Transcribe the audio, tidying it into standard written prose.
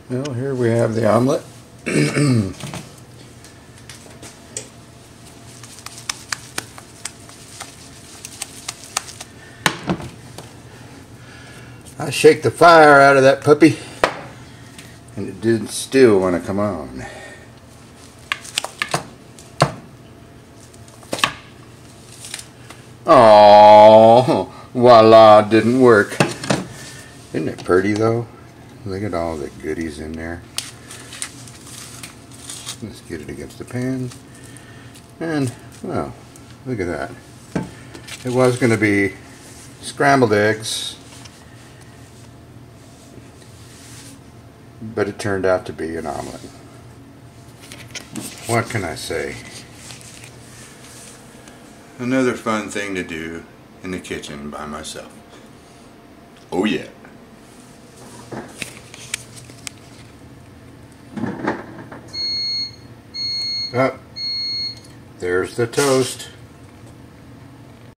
Well, here we have the omelet. I shake the fire out of that puppy, and it did still want to come on. Oh, voila, didn't work. Isn't it pretty though? Look at all the goodies in there. Let's get it against the pan. And, well, look at that. It was going to be scrambled eggs, but it turned out to be an omelet. What can I say? Another fun thing to do in the kitchen by myself. Oh yeah. Oh, there's the toast.